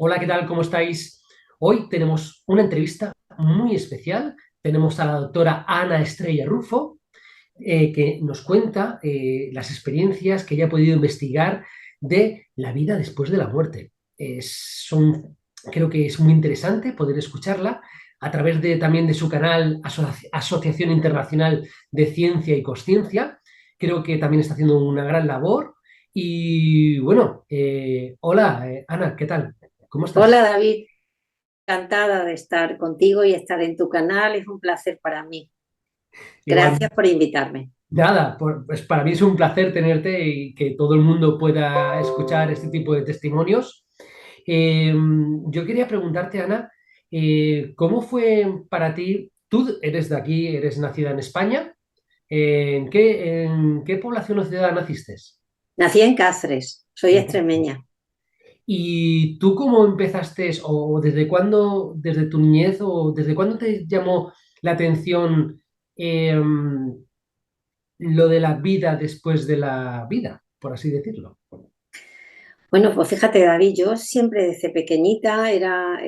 Hola, ¿qué tal? ¿Cómo estáis? Hoy tenemos una entrevista muy especial. Tenemos a la doctora Ana Estrella Rufo, que nos cuenta las experiencias que ella ha podido investigar de la vida después de la muerte. Creo que es muy interesante poder escucharla a través también de su canal Asociación Internacional de Ciencia y Consciencia. Creo que también está haciendo una gran labor. Y bueno, hola, Ana, ¿qué tal? ¿Cómo Hola estás? David, encantada de estar contigo y estar en tu canal. Es un placer para mí. Igual, Gracias por invitarme. nada, pues para mí es un placer tenerte y que todo el mundo pueda escuchar este tipo de testimonios. Eh, yo quería preguntarte, Ana, ¿cómo fue para ti? Tú eres de aquí, eres nacida en España. ¿En qué población o ciudad naciste? Nací en Cáceres, soy En- extremeña. ¿Y tú cómo empezaste o desde cuándo, desde tu niñez o desde cuándo te llamó la atención lo de la vida después de la vida, por así decirlo? Bueno, pues fíjate David, yo siempre desde pequeñita era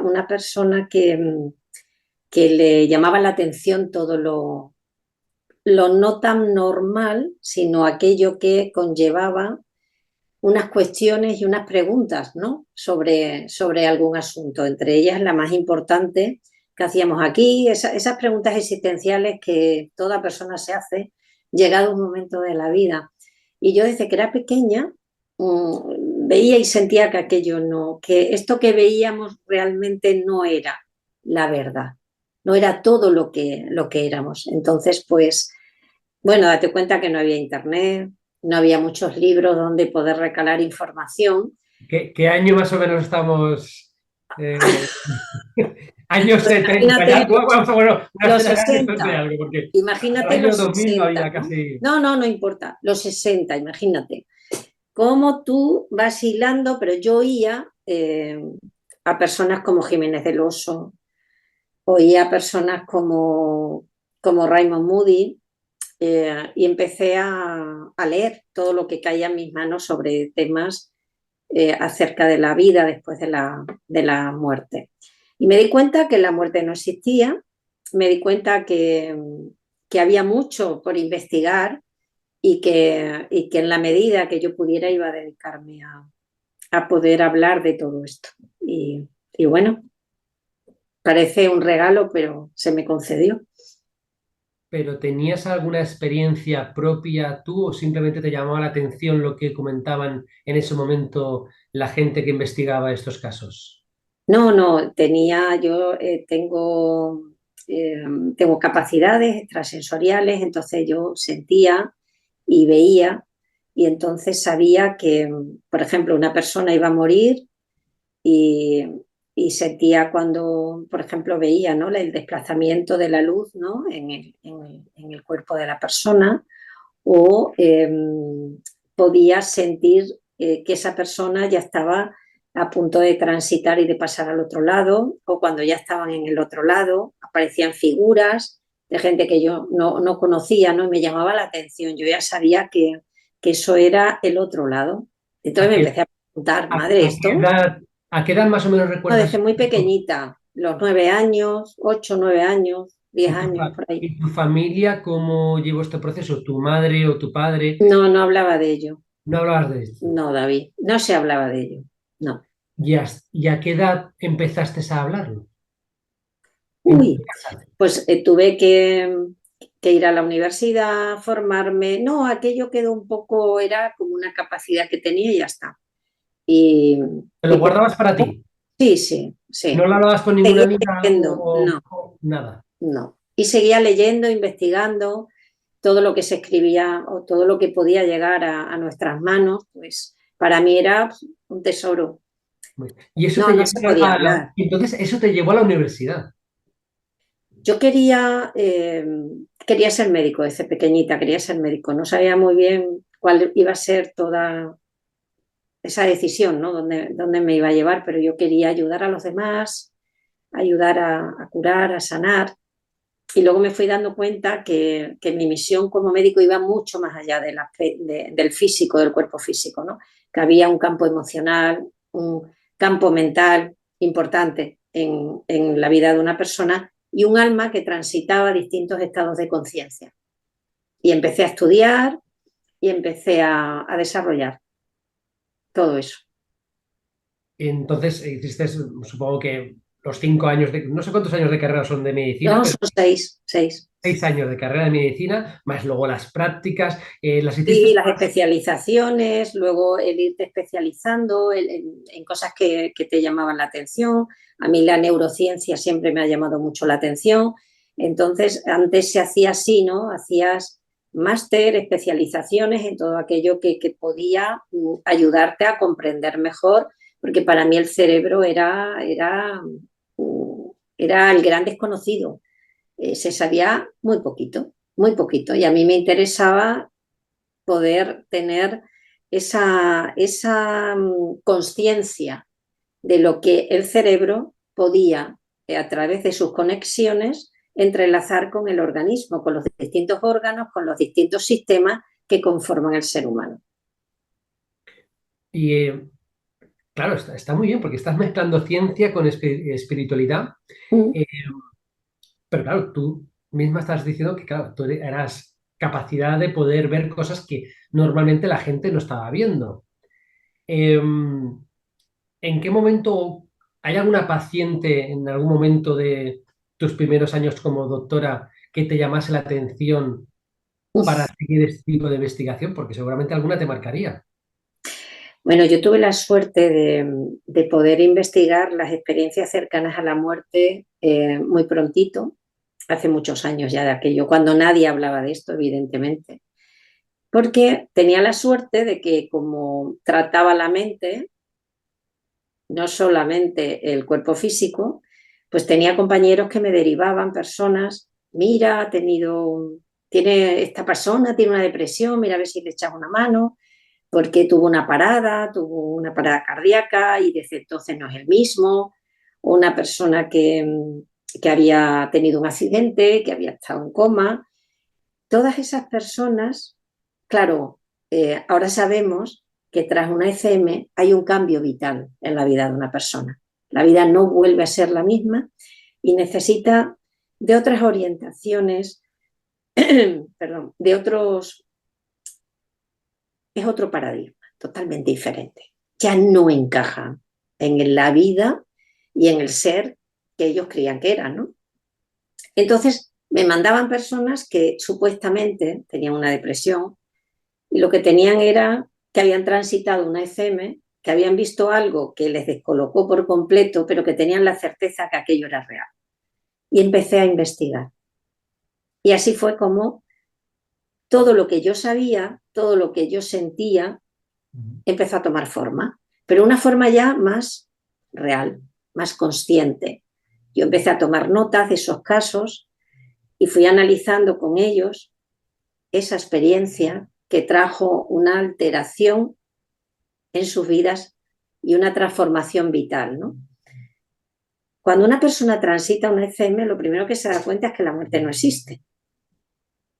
una persona que le llamaba la atención todo lo no tan normal, sino aquello que conllevaba unas cuestiones y unas preguntas, ¿no? sobre algún asunto. Entre ellas, la más importante que hacíamos aquí, esas preguntas existenciales que toda persona se hace llegado un momento de la vida. Y yo desde que era pequeña veía y sentía que aquello no, que esto que veíamos realmente no era la verdad, no era todo lo que éramos. Entonces, pues bueno, date cuenta que no había internet, no había muchos libros donde poder recalar información. ¿Qué año más o menos estamos? eh, Años Pues 70 ya. imagínate Bueno, una los escena de años no sé 60, algo, porque hasta el imagínate año los 2000 no 60, había ¿no? casi. No, no, no importa, los 60, imagínate. Cómo tú vas hilando, pero yo oía a personas como Jiménez del Oso, oía a personas como Raymond Moody, y empecé a leer todo lo que caía en mis manos sobre temas acerca de la vida después de la muerte. Y me di cuenta que la muerte no existía, me di cuenta que había mucho por investigar y que en la medida que yo pudiera iba a dedicarme a poder hablar de todo esto. Y bueno, parece un regalo, pero se me concedió. ¿Pero tenías alguna experiencia propia tú o simplemente te llamaba la atención lo que comentaban en ese momento la gente que investigaba estos casos? No, no, yo tengo capacidades extrasensoriales, entonces yo sentía y veía y entonces sabía que, por ejemplo, una persona iba a morir y, y sentía cuando, por ejemplo, veía, ¿no? el desplazamiento de la luz, ¿no? en el cuerpo de la persona o podía sentir que esa persona ya estaba a punto de transitar y de pasar al otro lado, o cuando ya estaban en el otro lado, aparecían figuras de gente que yo no conocía, ¿no? Y me llamaba la atención. Yo ya sabía que eso era el otro lado. Entonces ¿A me qué, empecé a preguntar, a- madre, a qué ¿esto? edad, a qué edad más o menos No, recuerdas desde muy esto? pequeñita, los 9 años, 8, 9 años, 10 ¿Y años, por ahí. y tu familia cómo llevó este proceso? ¿Tu madre o tu padre? No, no hablaba de ello. No hablabas de esto. No, David, no se hablaba de ello. No. ¿Y a qué edad empezaste a hablarlo? En tu Uy, casa. pues tuve que ir a la universidad, formarme. No, aquello quedó un poco, era como una capacidad que tenía y ya está. Y, ¿Te lo y poco guardabas a para poco, ti? sí, sí, ¿No sí. lo hablabas con ninguna Seguía amiga leyendo, no, o nada? no. Y seguía leyendo, investigando todo lo que se escribía o todo lo que podía llegar a nuestras manos, pues para mí era un tesoro. Y eso No, te no se llevó podía hablar. y entonces eso te llevó a la universidad. Yo quería ser médico desde pequeñita, quería ser médico. No sabía muy bien cuál iba a ser toda esa decisión, ¿no? Dónde me iba a llevar, pero yo quería ayudar a los demás, ayudar a curar, a sanar. Y luego me fui dando cuenta que mi misión como médico iba mucho más allá del físico, del cuerpo físico, ¿no? Que había un campo emocional, un campo mental importante en la vida de una persona y un alma que transitaba distintos estados de conciencia. Y empecé a estudiar y empecé a desarrollar todo eso. Entonces, hiciste, supongo que los 5 años no sé cuántos años de carrera son de medicina, No, pero son seis. 6 años de carrera de medicina, más luego las prácticas, las hiciste. Sí, las especializaciones, luego el irte especializando en cosas que te llamaban la atención. A mí la neurociencia siempre me ha llamado mucho la atención. Entonces, antes se hacía así, ¿no? Hacías máster, especializaciones en todo aquello que podía ayudarte a comprender mejor, porque para mí el cerebro era el gran desconocido. Se sabía muy poquito, y a mí me interesaba poder tener esa conciencia de lo que el cerebro podía, a través de sus conexiones, entrelazar con el organismo, con los distintos órganos, con los distintos sistemas que conforman el ser humano. Y claro, está muy bien porque estás mezclando ciencia con espiritualidad. Mm. eh, pero claro, tú misma estás diciendo que claro, tú eras capacidad de poder ver cosas que normalmente la gente no estaba viendo. Eh, ¿En qué momento hay alguna paciente en algún momento de tus primeros años como doctora que te llamase la atención para seguir este tipo de investigación? Porque seguramente alguna te marcaría. Bueno, yo tuve la suerte de poder investigar las experiencias cercanas a la muerte muy prontito, hace muchos años ya de aquello, cuando nadie hablaba de esto, evidentemente, porque tenía la suerte de que como trataba la mente, no solamente el cuerpo físico, pues tenía compañeros que me derivaban, personas, mira, tiene esta persona, tiene una depresión, mira a ver si le echas una mano, porque tuvo una parada cardíaca y desde entonces no es el mismo, una persona que había tenido un accidente, que había estado en coma. Todas esas personas, claro, ahora sabemos que tras una ECM hay un cambio vital en la vida de una persona. La vida no vuelve a ser la misma y necesita de otras orientaciones, perdón, es otro paradigma, totalmente diferente. Ya no encaja en la vida y en el ser que ellos creían que era, ¿no? Entonces me mandaban personas que supuestamente tenían una depresión y lo que tenían era que habían transitado una ECM, que habían visto algo que les descolocó por completo, pero que tenían la certeza que aquello era real. Y empecé a investigar. Y así fue como todo lo que yo sabía, todo lo que yo sentía, empezó a tomar forma, pero una forma ya más real, más consciente. Yo empecé a tomar notas de esos casos y fui analizando con ellos esa experiencia que trajo una alteración en sus vidas y una transformación vital, ¿no? Cuando una persona transita una ECM, lo primero que se da cuenta es que la muerte no existe.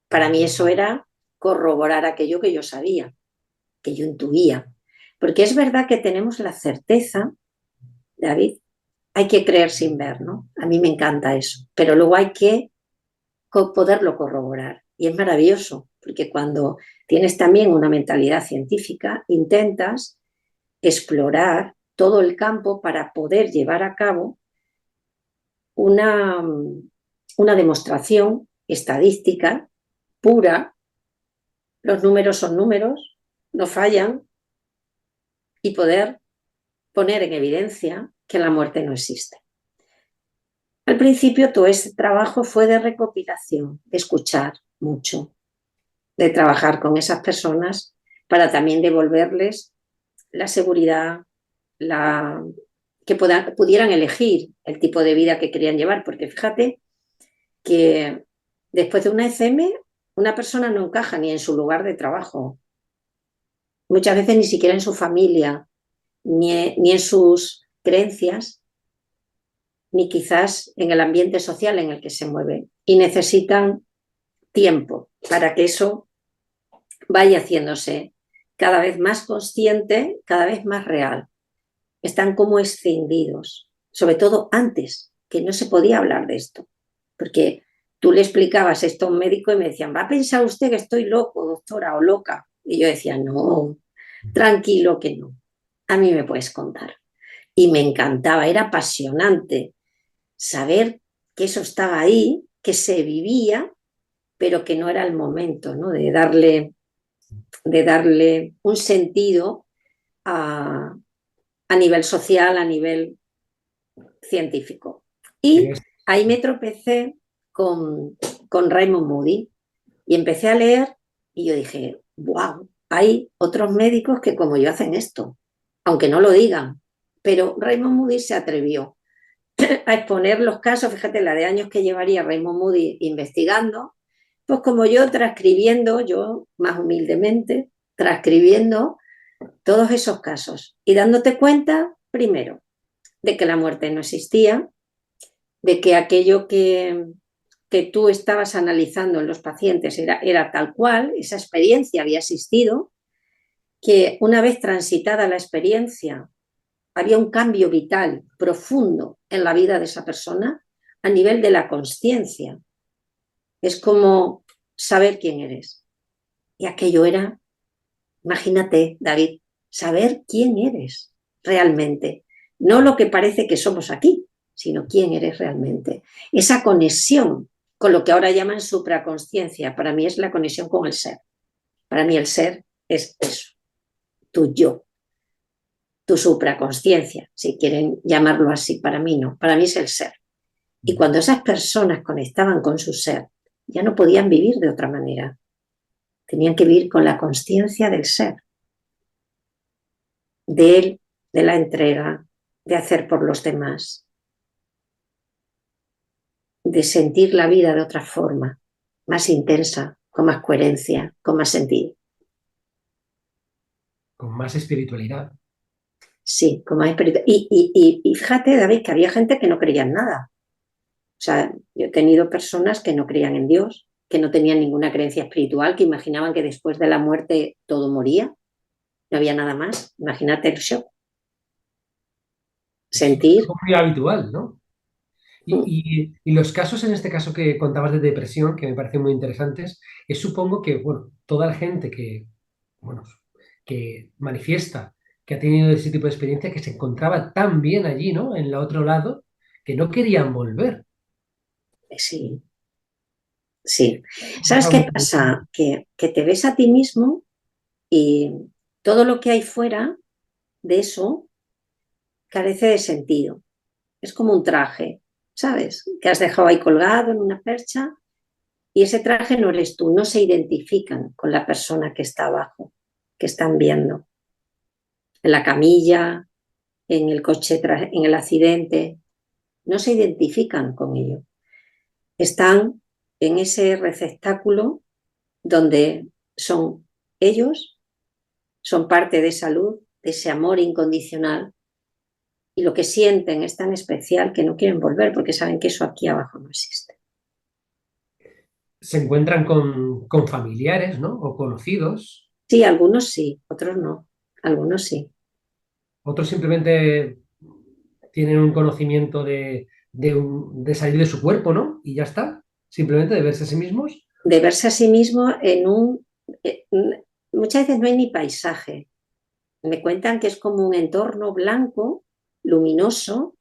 Para mí eso era corroborar aquello que yo sabía, que yo intuía. Porque es verdad que tenemos la certeza, David, hay que creer sin ver, ¿no? A mí me encanta eso, pero luego hay que poderlo corroborar. Y es maravilloso, porque cuando tienes también una mentalidad científica, intentas explorar todo el campo para poder llevar a cabo una, una demostración estadística pura. Los números son números, no fallan, y poder poner en evidencia que la muerte no existe. Al principio todo ese trabajo fue de recopilación, de escuchar mucho, de trabajar con esas personas para también devolverles la seguridad, que pudieran elegir el tipo de vida que querían llevar, porque fíjate que después de una ECM una persona no encaja ni en su lugar de trabajo, muchas veces ni siquiera en su familia, ni en sus creencias, ni quizás en el ambiente social en el que se mueve, y necesitan tiempo para que eso vaya haciéndose cada vez más consciente, cada vez más real. están como escindidos, sobre todo antes, que no se podía hablar de esto, porque tú le explicabas esto a un médico y me decían, ¿va a pensar usted que estoy loco, doctora, o loca? Y yo decía, no, tranquilo que no, a mí me puedes contar. Y me encantaba, era apasionante saber que eso estaba ahí, que se vivía, pero que no era el momento, ¿no? De darle un sentido a nivel social, a nivel científico. Y Tenías- ahí me tropecé con Raymond Moody y empecé a leer y yo dije, wow, hay otros médicos que como yo hacen esto, aunque no lo digan. Pero Raymond Moody se atrevió a exponer los casos, fíjate la de años que llevaría Raymond Moody investigando, pues como yo transcribiendo, yo más humildemente, transcribiendo todos esos casos y dándote cuenta, primero, de que la muerte no existía, de que aquello que tú estabas analizando en los pacientes era tal cual, esa experiencia había existido, que una vez transitada la experiencia había un cambio vital profundo en la vida de esa persona a nivel de la conciencia. Es como saber quién eres. Y aquello era, imagínate, David, saber quién eres realmente. No lo que parece que somos aquí, sino quién eres realmente. Esa conexión con lo que ahora llaman supraconsciencia, para mí es la conexión con el ser. Para mí el ser es eso, tu yo, tu supraconsciencia, si quieren llamarlo así, para mí no, para mí es el ser. Y cuando esas personas conectaban con su ser, ya no podían vivir de otra manera, tenían que vivir con la conciencia del ser, de él, de la entrega, de hacer por los demás, de sentir la vida de otra forma, más intensa, con más coherencia, con más sentido. con más espiritualidad. Sí, con más espiritualidad. Y fíjate, David, que había gente que no creía en nada. O sea, yo he tenido personas que no creían en Dios, que no tenían ninguna creencia espiritual, que imaginaban que después de la muerte todo moría, no había nada más. Imagínate el shock. Es Sentir. algo muy habitual, ¿no? Y los casos, en este caso que contabas de depresión, que me parecen muy interesantes, es supongo que, bueno, toda la gente que, bueno, que manifiesta que ha tenido ese tipo de experiencia, que se encontraba tan bien allí, ¿no? En el otro lado, que no querían volver. Sí, sí. Es ¿Sabes algo qué muy interesante. pasa? Que te ves a ti mismo y todo lo que hay fuera de eso carece de sentido. Es como un traje, ¿sabes? Que has dejado ahí colgado en una percha y ese traje no eres tú, no se identifican con la persona que está abajo, que están viendo, en la camilla, en el coche, en el accidente, no se identifican con ello. Están en ese receptáculo donde son ellos, son parte de esa luz, de ese amor incondicional, y lo que sienten es tan especial que no quieren volver porque saben que eso aquí abajo no existe. Se encuentran con familiares, ¿no? O conocidos. Sí, algunos sí, otros no, algunos sí. Otros simplemente tienen un conocimiento de salir de su cuerpo, ¿no? Y ya está. Simplemente de verse a sí mismos. De verse a sí mismo en un... eh, muchas veces no hay ni paisaje. Me cuentan que es como un entorno blanco, luminoso,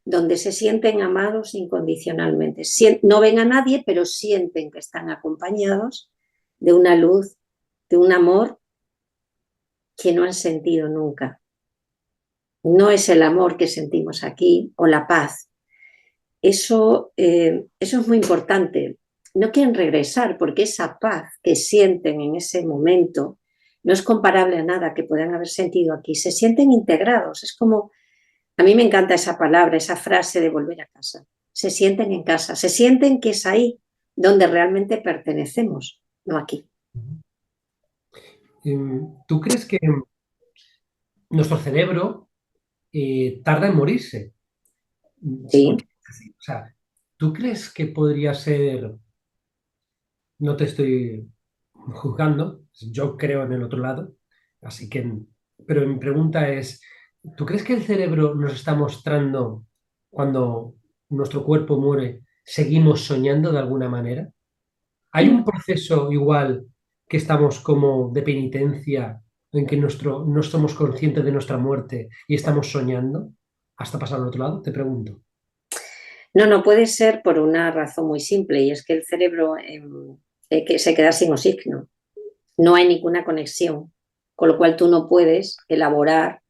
donde se sienten amados incondicionalmente. No ven a nadie, pero sienten que están acompañados de una luz, de un amor que no han sentido nunca. No es el amor que sentimos aquí o la paz. Eso es muy importante. No quieren regresar porque esa paz que sienten en ese momento no es comparable a nada que puedan haber sentido aquí. Se sienten integrados. Es como, a mí me encanta esa palabra, esa frase de volver a casa. Se sienten en casa, se sienten que es ahí donde realmente pertenecemos, no aquí. ¿Tú crees que nuestro cerebro tarda en morirse? ¿Por qué Sí, es así? O sea, ¿tú crees que podría ser, no te estoy juzgando, yo creo en el otro lado, así que, pero mi pregunta es, ¿Tú crees que el cerebro nos está mostrando cuando nuestro cuerpo muere, seguimos soñando de alguna manera? ¿Hay un proceso igual que estamos como de penitencia en que no somos conscientes de nuestra muerte y estamos soñando hasta pasar al otro lado? Te pregunto. No, no puede ser por una razón muy simple y es que el cerebro que se queda sin oxígeno. No hay ninguna conexión, con lo cual tú no puedes elaborar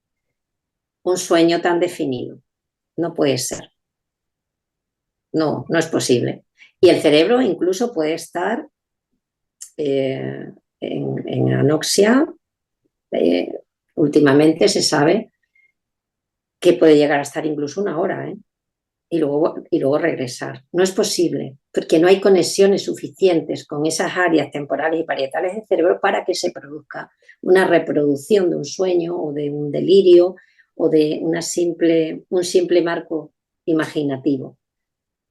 un sueño tan definido. No puede ser. No, no es posible. Y el cerebro incluso puede estar en anoxia. Eh, Últimamente se sabe que puede llegar a estar incluso una hora, ¿eh? Y luego regresar. No es posible, porque no hay conexiones suficientes con esas áreas temporales y parietales del cerebro para que se produzca una reproducción de un sueño o de un delirio o de un simple marco imaginativo.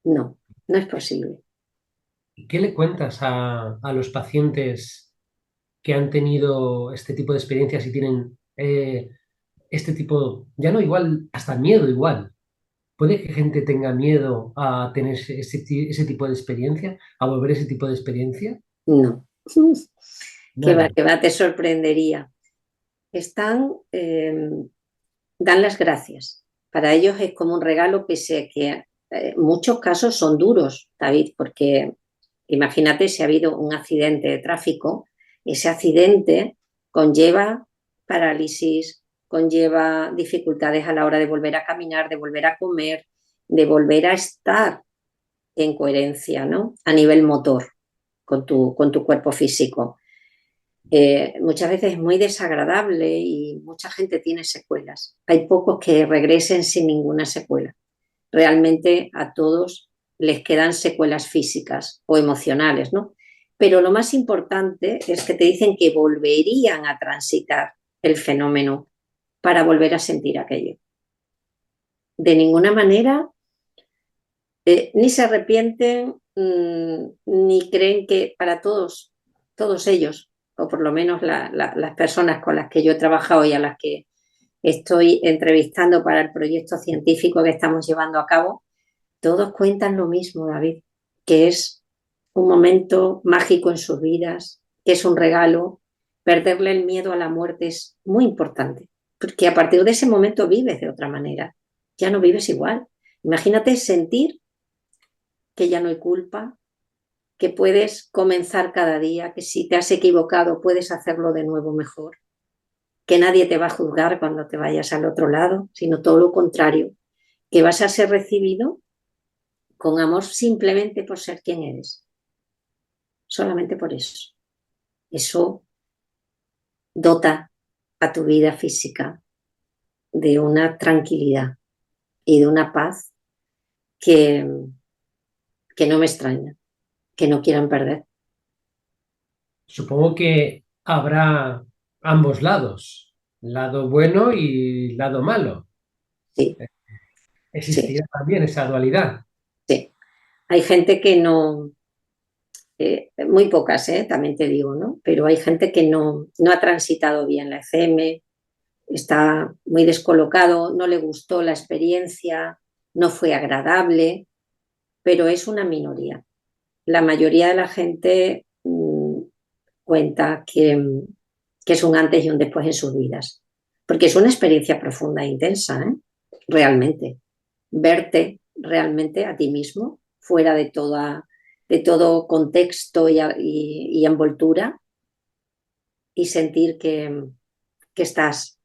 No, no es posible. ¿Y qué le cuentas a los pacientes que han tenido este tipo de experiencias y tienen este tipo, ya no igual, hasta miedo igual? ¿Puede que gente tenga miedo a tener ese tipo de experiencia, a volver ese tipo de experiencia? No. Nadie. Que va, te sorprendería. Están, dan las gracias. Para ellos es como un regalo que muchos casos son duros, David, porque imagínate si ha habido un accidente de tráfico, ese accidente conlleva parálisis, conlleva dificultades a la hora de volver a caminar, de volver a comer, de volver a estar en coherencia, ¿no? A nivel motor con tu cuerpo físico. Muchas veces es muy desagradable y mucha gente tiene secuelas. Hay pocos que regresen sin ninguna secuela. Realmente a todos les quedan secuelas físicas o emocionales, ¿no? Pero lo más importante es que te dicen que volverían a transitar el fenómeno para volver a sentir aquello. De ninguna manera, ni se arrepienten, ni creen que para todos ellos, o por lo menos las personas con las que yo he trabajado y a las que estoy entrevistando para el proyecto científico que estamos llevando a cabo, todos cuentan lo mismo, David, que es un momento mágico en sus vidas, que es un regalo. Perderle el miedo a la muerte es muy importante, porque a partir de ese momento vives de otra manera, ya no vives igual. Imagínate sentir que ya no hay culpa, que puedes comenzar cada día, que si te has equivocado puedes hacerlo de nuevo mejor, que nadie te va a juzgar cuando te vayas al otro lado, sino todo lo contrario, que vas a ser recibido con amor simplemente por ser quien eres, solamente por eso. Eso dota a tu vida física de una tranquilidad y de una paz que, que no me extraña, que no quieran perder. Supongo que habrá ambos lados, lado bueno y lado malo. Sí, sí, Existirá también esa dualidad. sí. Hay gente que no, muy pocas, también te digo, ¿no? Pero hay gente que no ha transitado bien la ECM, está muy descolocado, no le gustó la experiencia, no fue agradable, pero es una minoría. La mayoría de la gente cuenta que es un antes y un después en sus vidas, porque es una experiencia profunda e intensa, ¿eh? Realmente. Verte realmente a ti mismo fuera de todo contexto y envoltura y sentir que estás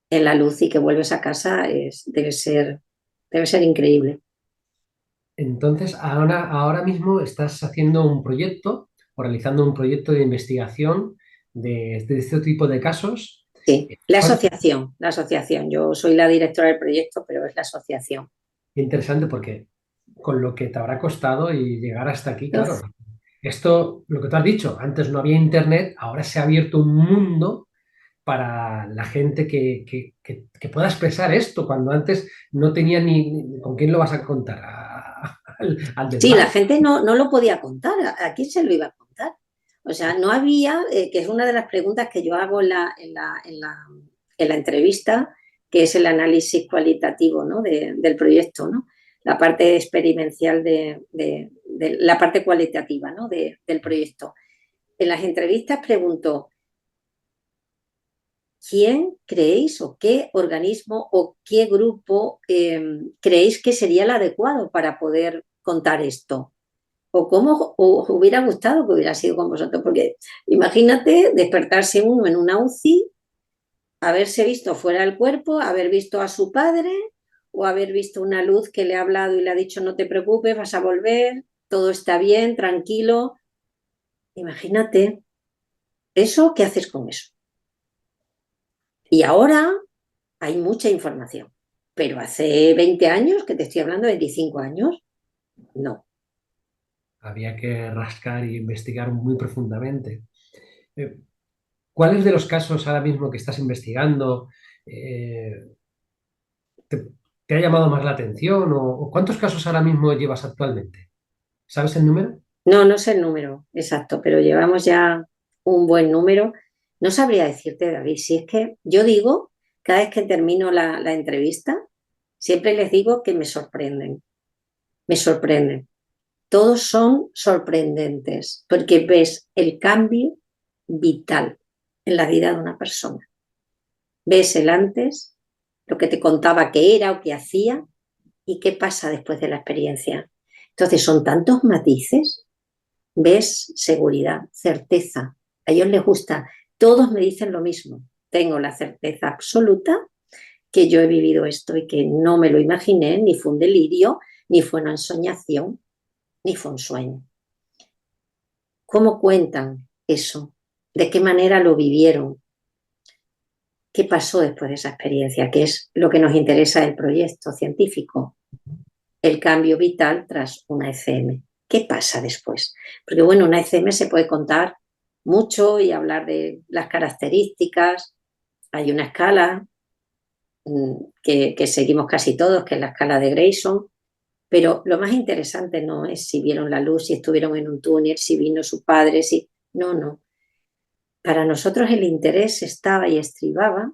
en la luz y que vuelves a casa debe ser increíble. Entonces, ahora mismo estás haciendo un proyecto o realizando un proyecto de investigación de este tipo de casos. Sí, ¿Cuál- la asociación. Yo soy la directora del proyecto, pero es la asociación. Interesante porque con lo que te habrá costado y llegar hasta aquí, claro. Uf, Esto, lo que tú has dicho, antes no había internet, ahora se ha abierto un mundo para la gente que pueda expresar esto, cuando antes no tenía ni con quién lo vas a contar, al del sí, la bar. gente no lo podía contar. ¿A quién se lo iba a contar? O sea, no había, que es una de las preguntas que yo hago en la entrevista, que es el análisis cualitativo, ¿no? del proyecto, ¿no? La parte experiencial de la parte cualitativa, ¿no? del proyecto. En las entrevistas pregunto, ¿quién creéis o qué organismo o qué grupo creéis que sería el adecuado para poder contar esto? ¿O cómo os hubiera gustado que hubiera sido con vosotros? Porque imagínate despertarse uno en una UCI, haberse visto fuera del cuerpo, haber visto a su padre o haber visto una luz que le ha hablado y le ha dicho no te preocupes, vas a volver, todo está bien, tranquilo. Imagínate eso, ¿qué haces con eso? Y ahora hay mucha información, pero hace 20 años, que te estoy hablando, 25 años, no. Había que rascar y investigar muy profundamente. Eh, ¿Cuáles de los casos ahora mismo que estás investigando eh, te, te ha llamado más la atención o cuántos casos ahora mismo llevas actualmente? ¿Sabes el número? No, no sé el número exacto, pero llevamos ya un buen número. No sabría decirte, David, si es que yo digo, cada vez que termino la entrevista, siempre les digo que me sorprenden. Todos son sorprendentes porque ves el cambio vital en la vida de una persona. Ves el antes, lo que te contaba que era o que hacía y qué pasa después de la experiencia. Entonces son tantos matices. ¿Ves? Seguridad, certeza. A ellos les gusta. Todos me dicen lo mismo. Tengo la certeza absoluta que yo he vivido esto y que no me lo imaginé, ni fue un delirio, ni fue una ensoñación, ni fue un sueño. ¿Cómo cuentan eso? ¿De qué manera lo vivieron? ¿Qué pasó después de esa experiencia? Que es lo que nos interesa del proyecto científico. El cambio vital tras una ECM. ¿Qué pasa después? Porque bueno, una ECM se puede contar mucho y hablar de las características. Hay una escala que seguimos casi todos, que es la escala de Grayson, pero lo más interesante no es si vieron la luz, si estuvieron en un túnel, si vino su padre, si... No, no. Para nosotros el interés estaba y estribaba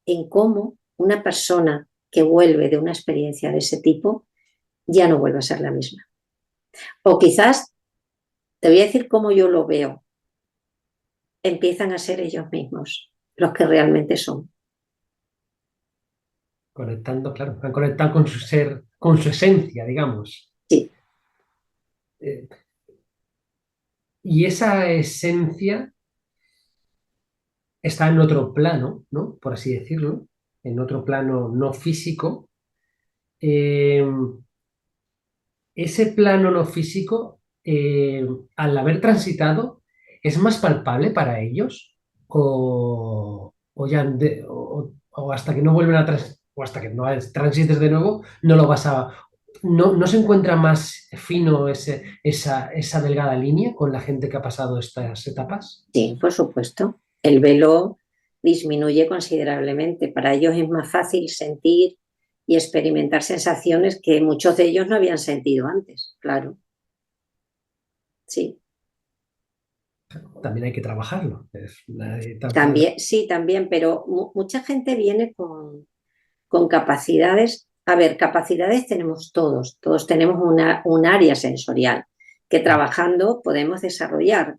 en cómo una persona que vuelve de una experiencia de ese tipo ya no vuelve a ser la misma. O quizás, te voy a decir cómo yo lo veo, empiezan a ser ellos mismos los que realmente son. Conectando, claro, han conectado con su ser, con su esencia, digamos. Sí, Eh, y esa esencia está en otro plano, ¿no? Por así decirlo, en otro plano no físico. Eh, Ese plano no físico, al haber transitado, ¿es más palpable para ellos? O hasta que no vuelven a o hasta que no transites de nuevo, no lo vas a. No se encuentra más fino esa delgada línea con la gente que ha pasado estas etapas? sí, por supuesto. El velo disminuye considerablemente. Para ellos es más fácil sentir y experimentar sensaciones que muchos de ellos no habían sentido antes, claro. Sí, También hay que trabajarlo. Es una etapa. también, sí, también, pero mucha gente viene con capacidades. A ver, capacidades tenemos todos, todos tenemos un área sensorial que trabajando podemos desarrollar.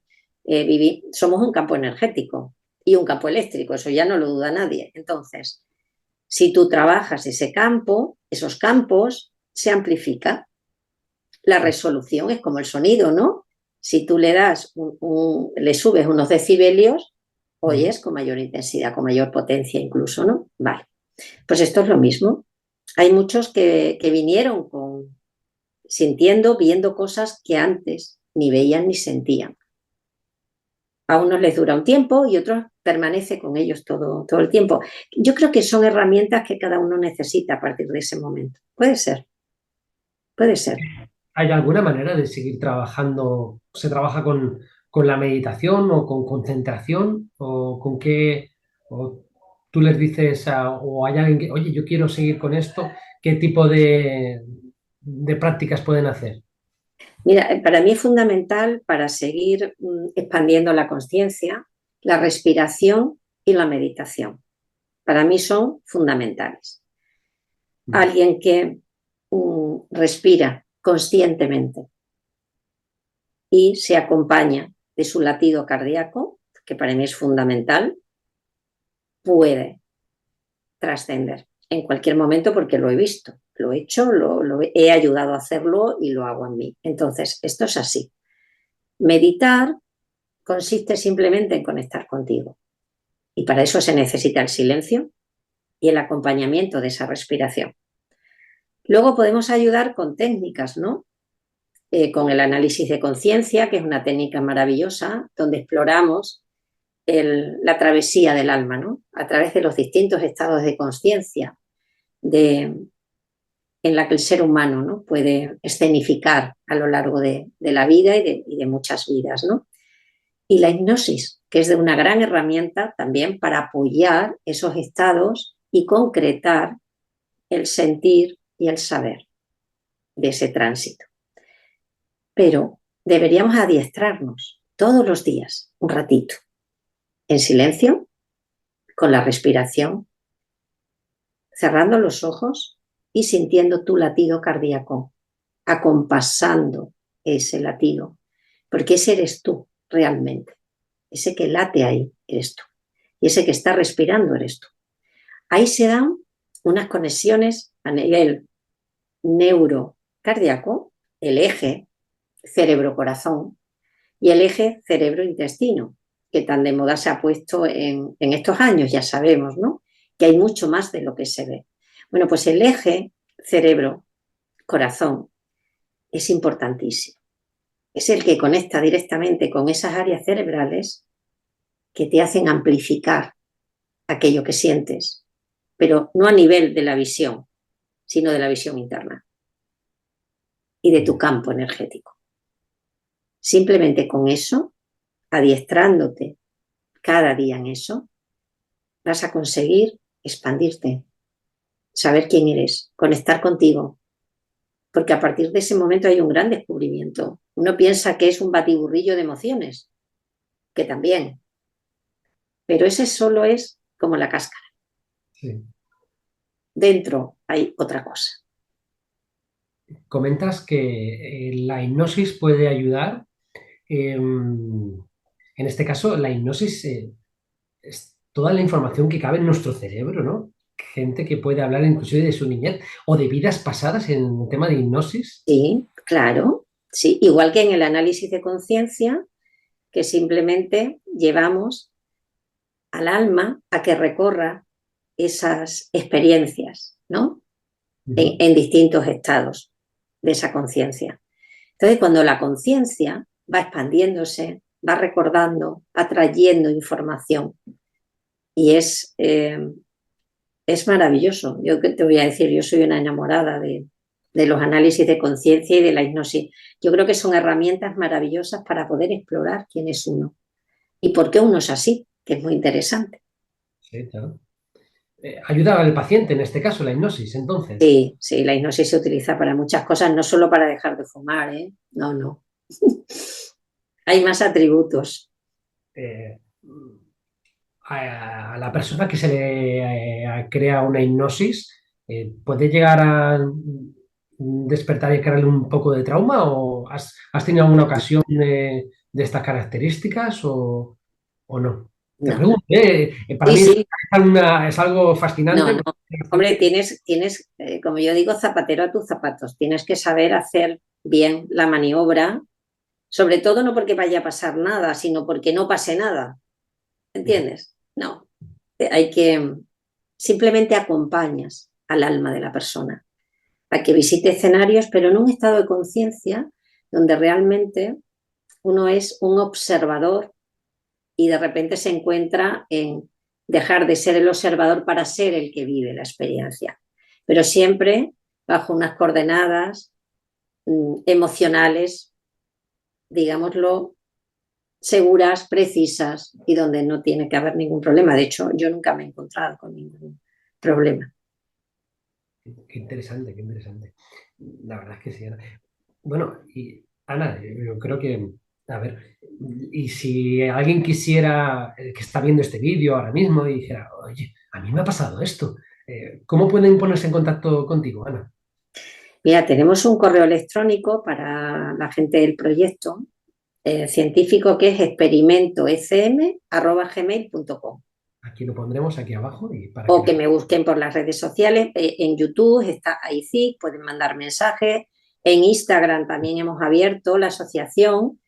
Somos un campo energético y un campo eléctrico, eso ya no lo duda nadie. Entonces, si tú trabajas ese campo, esos campos se amplifican. La resolución es como el sonido, ¿no? Si tú le das, le subes unos decibelios, oyes con mayor intensidad, con mayor potencia incluso, ¿no? Vale. Pues esto es lo mismo. Hay muchos que vinieron sintiendo, viendo cosas que antes ni veían ni sentían. A unos les dura un tiempo y otros permanece con ellos todo el tiempo. Yo creo que son herramientas que cada uno necesita a partir de ese momento. Puede ser, puede ser. ¿Hay alguna manera de seguir trabajando? ¿Se trabaja con la meditación o con concentración? ¿O con qué? ¿O tú les dices o hay alguien que, oye, yo quiero seguir con esto? ¿Qué tipo de prácticas pueden hacer? Mira, para mí es fundamental para seguir expandiendo la conciencia, la respiración y la meditación. para mí son fundamentales. Mm. Alguien que respira conscientemente y se acompaña de su latido cardíaco, que para mí es fundamental, puede trascender en cualquier momento porque lo he visto, lo he hecho, lo he ayudado a hacerlo y lo hago en mí. Entonces, esto es así. Meditar consiste simplemente en conectar contigo y para eso se necesita el silencio y el acompañamiento de esa respiración. Luego podemos ayudar con técnicas, ¿no? Con el análisis de conciencia, que es una técnica maravillosa, donde exploramos la travesía del alma, ¿no? A través de los distintos estados de conciencia en la que el ser humano, ¿no?, puede escenificar a lo largo de la vida y de muchas vidas, ¿no? Y la hipnosis, que es de una gran herramienta también para apoyar esos estados y concretar el sentir y el saber de ese tránsito. Pero deberíamos adiestrarnos todos los días, un ratito, en silencio, con la respiración, cerrando los ojos y sintiendo tu latido cardíaco, acompasando ese latido, porque ese eres tú realmente, ese que late ahí eres tú, y ese que está respirando eres tú. Ahí se dan unas conexiones a nivel neurocardíaco, el eje cerebro-corazón y el eje cerebro-intestino, que tan de moda se ha puesto en estos años, ya sabemos, ¿no?, que hay mucho más de lo que se ve. Bueno, pues el eje cerebro-corazón es importantísimo. Es el que conecta directamente con esas áreas cerebrales que te hacen amplificar aquello que sientes, pero no a nivel de la visión, sino de la visión interna y de tu campo energético. Simplemente con eso, adiestrándote cada día en eso, vas a conseguir expandirte, saber quién eres, conectar contigo, porque a partir de ese momento hay un gran descubrimiento. Uno piensa que es un batiburrillo de emociones, que también, pero ese solo es como la cáscara. Sí. Dentro hay otra cosa. Comentas que la hipnosis puede ayudar. En este caso, la hipnosis es toda la información que cabe en nuestro cerebro, ¿no? Gente que puede hablar inclusive de su niñez o de vidas pasadas en el tema de hipnosis. Sí, claro, sí, igual que en el análisis de conciencia, que simplemente llevamos al alma a que recorra esas experiencias, ¿no?, Ujú. en distintos estados de esa conciencia. Entonces, cuando la conciencia va expandiéndose, va recordando, atrayendo información y es maravilloso. Yo te voy a decir, yo soy una enamorada de los análisis de conciencia y de la hipnosis. Yo creo que son herramientas maravillosas para poder explorar quién es uno y por qué uno es así, que es muy interesante. Sí, claro. Ayuda al paciente, en este caso, la hipnosis, entonces. Sí, sí, la hipnosis se utiliza para muchas cosas, no solo para dejar de fumar, ¿eh? No, no. Hay más atributos. Eh, a la persona que se le crea una hipnosis, ¿puede llegar a despertar y crearle un poco de trauma? ¿O has tenido alguna ocasión de estas características o no? Te No. pregunto, para Sí, mí sí, es algo fascinante. no, no. Hombre, tienes, como yo digo, zapatero a tus zapatos. Tienes que saber hacer bien la maniobra, sobre todo no porque vaya a pasar nada, sino porque no pase nada. ¿Entiendes? No. Hay que, simplemente acompañas al alma de la persona a que visite escenarios, pero en un estado de conciencia donde realmente uno es un observador y de repente se encuentra en dejar de ser el observador para ser el que vive la experiencia, pero siempre bajo unas coordenadas emocionales, digámoslo, seguras, precisas y donde no tiene que haber ningún problema. De hecho, yo nunca me he encontrado con ningún problema. Qué interesante, qué interesante. La verdad es que sí, Ana. Bueno, y Ana, yo creo que A ver, y si alguien quisiera, que está viendo este vídeo ahora mismo y dijera, oye, a mí me ha pasado esto, ¿cómo pueden ponerse en contacto contigo, Ana? Mira, tenemos un correo electrónico para la gente del proyecto científico que es experimentoecm@gmail.com. Aquí lo pondremos aquí abajo y para que O la que gente... me busquen por las redes sociales. En YouTube está ICIC, pueden mandar mensajes. En Instagram también hemos abierto la asociación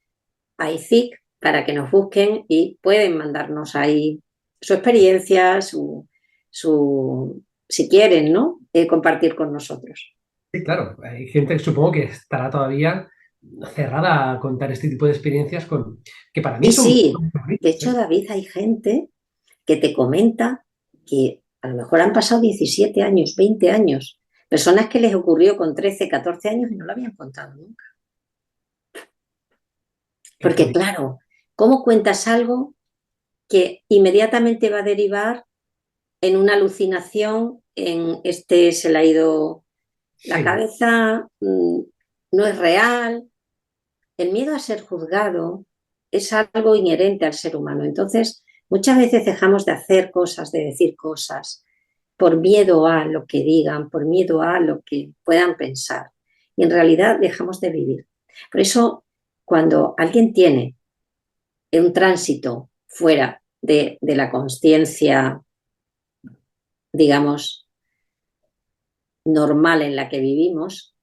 ICIC para que nos busquen y pueden mandarnos ahí su experiencia, si quieren, ¿no? Compartir con nosotros. Sí, claro, hay gente que supongo que estará todavía cerrada a contar este tipo de experiencias que para mí Sí, son sí. muy De bonitas, hecho, ¿eh? David, hay gente que te comenta que a lo mejor han pasado 17 años, 20 años, personas que les ocurrió con 13, 14 años y no lo habían contado nunca. Qué Porque curioso. claro, ¿cómo cuentas algo que inmediatamente va a derivar en una alucinación, en este se le ha ido la Sí, cabeza, no es real? El miedo a ser juzgado es algo inherente al ser humano. Entonces, muchas veces dejamos de hacer cosas, de decir cosas, por miedo a lo que digan, por miedo a lo que puedan pensar. Y en realidad dejamos de vivir. Por eso, cuando alguien tiene un tránsito fuera de la consciencia, digamos, normal en la que vivimos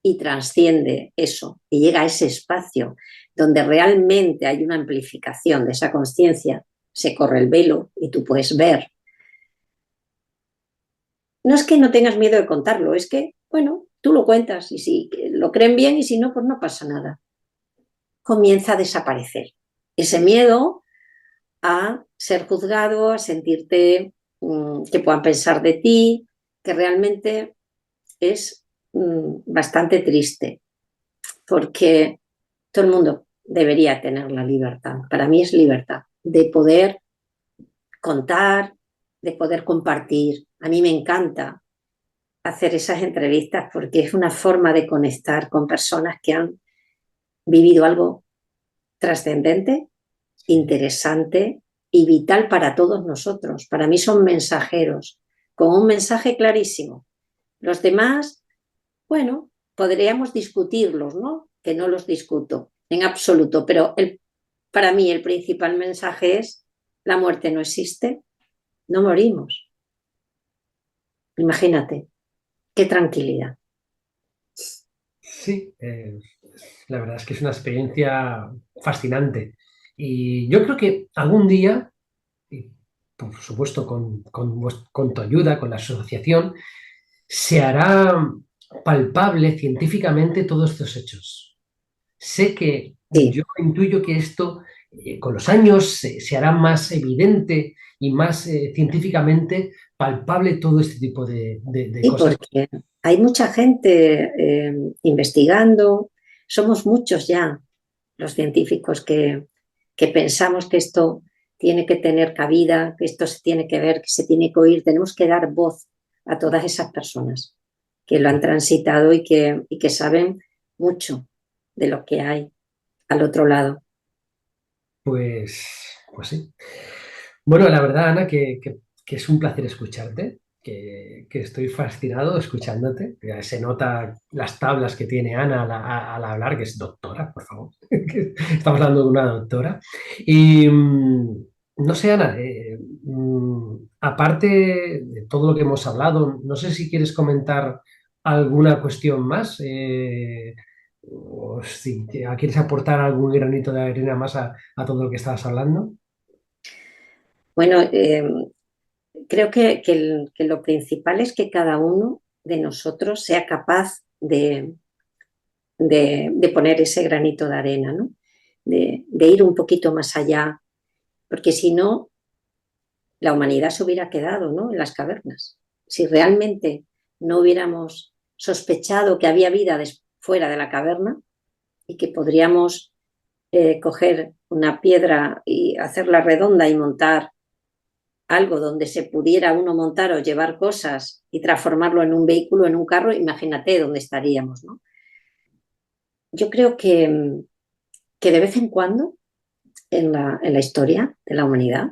y trasciende eso y llega a ese espacio donde realmente hay una amplificación de esa consciencia, se corre el velo y tú puedes ver. No es que no tengas miedo de contarlo, es que, bueno, tú lo cuentas y si lo creen bien y si no, pues no pasa nada. Comienza a desaparecer ese miedo a ser juzgado, a sentirte que puedan pensar de ti, que realmente es bastante triste, porque todo el mundo debería tener la libertad. Para mí es libertad de poder contar, de poder compartir. A mí me encanta hacer esas entrevistas porque es una forma de conectar con personas que han vivido algo trascendente, sí. interesante y vital para todos nosotros. Para mí son mensajeros con un mensaje clarísimo. Los demás, bueno, podríamos discutirlos, ¿no? Que no los discuto en absoluto, pero para mí el principal mensaje es la muerte no existe, no morimos. Imagínate, qué tranquilidad. Sí, la verdad es que es una experiencia fascinante. Y yo creo que algún día, y por supuesto con tu ayuda, con la asociación, se hará palpable científicamente todos estos hechos. Sé que Sí, yo intuyo que esto con los años se hará más evidente y más científicamente palpable todo este tipo de sí, cosas. porque hay mucha gente investigando, somos muchos ya los científicos que pensamos que esto tiene que tener cabida, que esto se tiene que ver, que se tiene que oír. Tenemos que dar voz a todas esas personas que lo han transitado y que saben mucho de lo que hay al otro lado. Pues, pues sí. Bueno, la verdad, Ana, que es un placer escucharte, que estoy fascinado escuchándote. Ya se nota las tablas que tiene Ana al hablar, que es doctora, por favor. Que estamos hablando de una doctora. Y no sé, Ana, aparte de todo lo que hemos hablado, no sé si quieres comentar alguna cuestión más. O si quieres aportar algún granito de arena más a todo lo que estabas hablando. Bueno, creo que lo principal es que cada uno de nosotros sea capaz de poner ese granito de arena, ¿no? De ir un poquito más allá, porque si no, la humanidad se hubiera quedado, ¿no? En las cavernas. Si realmente no hubiéramos sospechado que había vida fuera de la caverna y que podríamos coger una piedra y hacerla redonda y montar algo donde se pudiera uno montar o llevar cosas y transformarlo en un vehículo, en un carro, imagínate dónde estaríamos, ¿no? Yo creo que de vez en cuando en la historia de la humanidad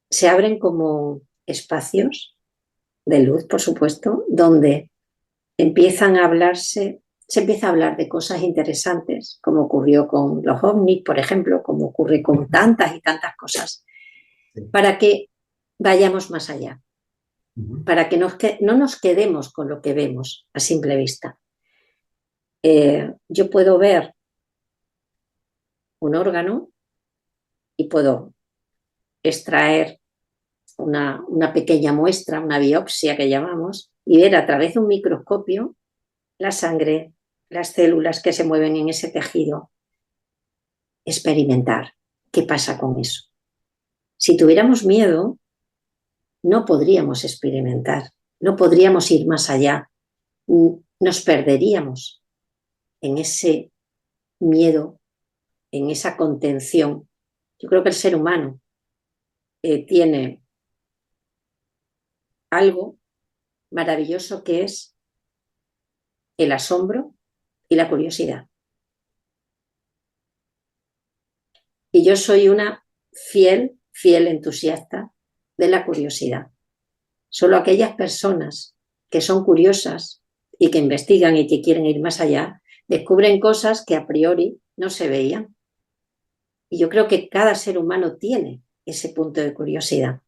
se abren como espacios de luz, por supuesto, donde empiezan a hablarse, se empieza a hablar de cosas interesantes, como ocurrió con los ovnis, por ejemplo, como ocurre con tantas y tantas cosas, Sí. para que vayamos más allá, Ujú. para que no nos quedemos con lo que vemos a simple vista. Yo puedo ver un órgano y puedo extraer una pequeña muestra, una biopsia que llamamos, y ver a través de un microscopio la sangre, las células que se mueven en ese tejido, experimentar qué pasa con eso. Si tuviéramos miedo, no podríamos experimentar, no podríamos ir más allá, nos perderíamos en ese miedo, en esa contención. Yo creo que el ser humano tiene algo maravilloso que es el asombro y la curiosidad. Y yo soy una fiel entusiasta de la curiosidad. Solo aquellas personas que son curiosas y que investigan y que quieren ir más allá, descubren cosas que a priori no se veían. Y yo creo que cada ser humano tiene ese punto de curiosidad.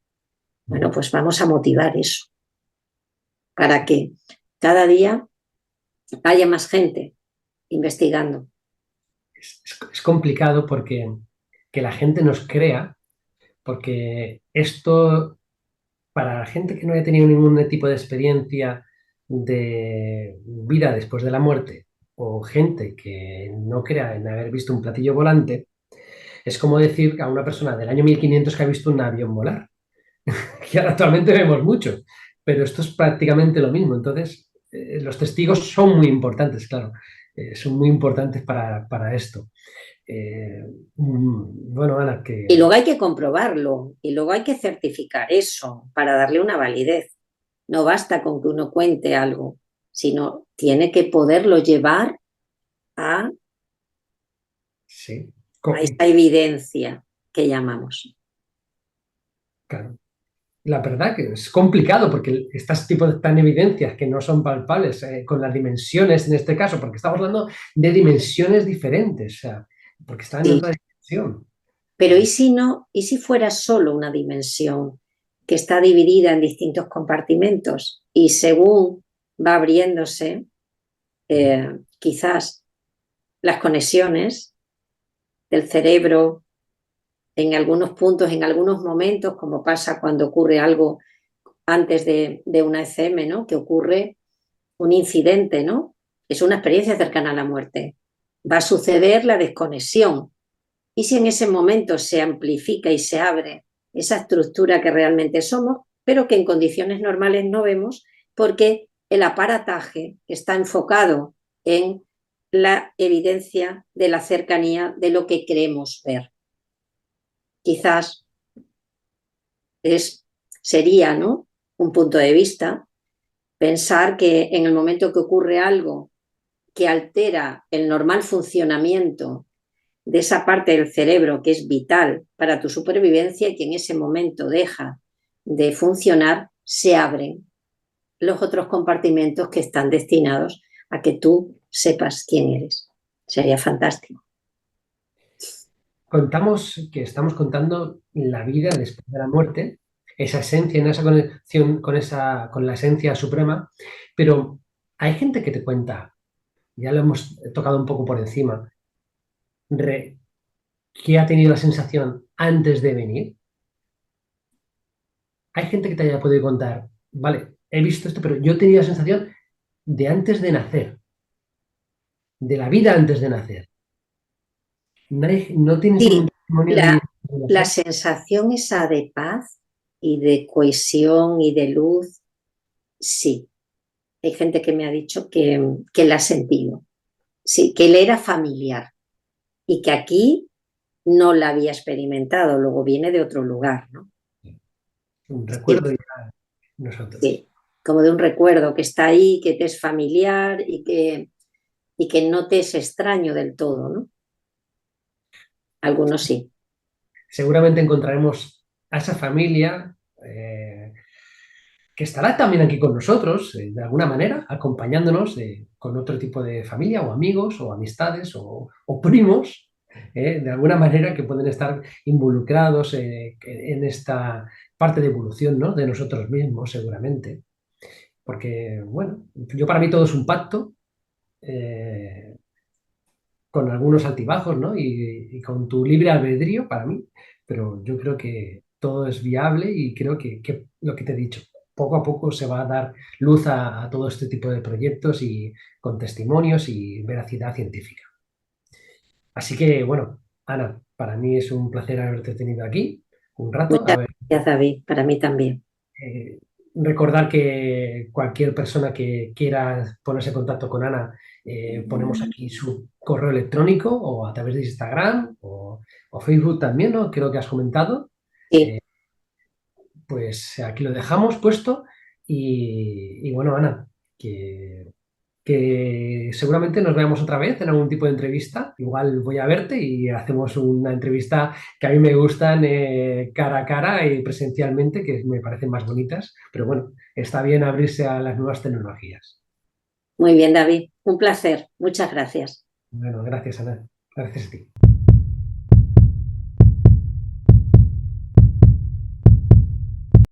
Bueno, pues vamos a motivar eso para que cada día haya más gente investigando. Es complicado porque que la gente nos crea, porque esto, para la gente que no haya tenido ningún tipo de experiencia de vida después de la muerte, o gente que no crea en haber visto un platillo volante, es como decir a una persona del año 1500 que ha visto un avión volar, que ahora actualmente vemos mucho, pero esto es prácticamente lo mismo. Entonces, los testigos son muy importantes, claro, son muy importantes para esto. Bueno, Ana, Y que luego hay que comprobarlo, y luego hay que certificar eso para darle una validez. No basta con que uno cuente algo, sino tiene que poderlo llevar a, sí, a esa evidencia que llamamos. claro. La verdad que es complicado porque estas tipos de tan evidencias que no son palpables, con las dimensiones en este caso, porque estamos hablando de dimensiones diferentes, o sea, porque están en Sí, otra dimensión. pero ¿y si no? ¿Y si fuera solo una dimensión que está dividida en distintos compartimentos y según va abriéndose, quizás las conexiones del cerebro en algunos puntos, en algunos momentos, como pasa cuando ocurre algo antes de una ECM, ¿no? Que ocurre un incidente, ¿no? Es una experiencia cercana a la muerte. Va a suceder la desconexión. Y si en ese momento se amplifica y se abre esa estructura que realmente somos, pero que en condiciones normales no vemos, porque el aparataje está enfocado en la evidencia de la cercanía de lo que creemos ver. Quizás sería, ¿no?, un punto de vista pensar que en el momento que ocurre algo que altera el normal funcionamiento de esa parte del cerebro que es vital para tu supervivencia y que en ese momento deja de funcionar, se abren los otros compartimentos que están destinados a que tú sepas quién eres. Sería fantástico. Contamos que estamos contando la vida después de la muerte, esa esencia, en esa conexión con la esencia suprema, pero hay gente que te cuenta, ya lo hemos tocado un poco por encima, re- que ha tenido la sensación antes de venir. Hay gente que te haya podido contar, vale, he visto esto, pero yo tenía la sensación de antes de nacer, de la vida antes de nacer. No tienes Sí, ningún testimonio la, de la nacer. sensación esa de paz y de cohesión y de luz, sí. Hay gente que me ha dicho que la ha sentido, sí, que le era familiar y que aquí no la había experimentado, luego viene de otro lugar, ¿no? Un Sí, recuerdo ya nosotros. sí, como de un recuerdo que está ahí, que te es familiar y que y que no te es extraño del todo, ¿no? Algunos sí. Seguramente encontraremos a esa familia que estará también aquí con nosotros, de alguna manera, acompañándonos con otro tipo de familia o amigos o amistades o primos, de alguna manera que pueden estar involucrados en esta parte de evolución, ¿no? De nosotros mismos, seguramente. Porque, bueno, yo para mí todo es un pacto. eh, con algunos altibajos, ¿no? Y con tu libre albedrío para mí, pero yo creo que todo es viable y creo que lo que te he dicho, poco a poco se va a dar luz a todo este tipo de proyectos y con testimonios y veracidad científica. Así que, bueno, Ana, para mí es un placer haberte tenido aquí un rato. A Muchas ver, gracias, David. Para mí también. recordar que cualquier persona que quiera ponerse en contacto con Ana, ponemos aquí su correo electrónico o a través de Instagram o Facebook también, ¿no? Creo que has comentado. Sí, Pues aquí lo dejamos puesto y bueno, Ana, que seguramente nos veamos otra vez en algún tipo de entrevista. Igual voy a verte y hacemos una entrevista que a mí me gustan cara a cara y presencialmente, que me parecen más bonitas. Pero bueno, está bien abrirse a las nuevas tecnologías. muy bien, David. Un placer. Muchas gracias. Bueno, gracias, Ana. Gracias a ti.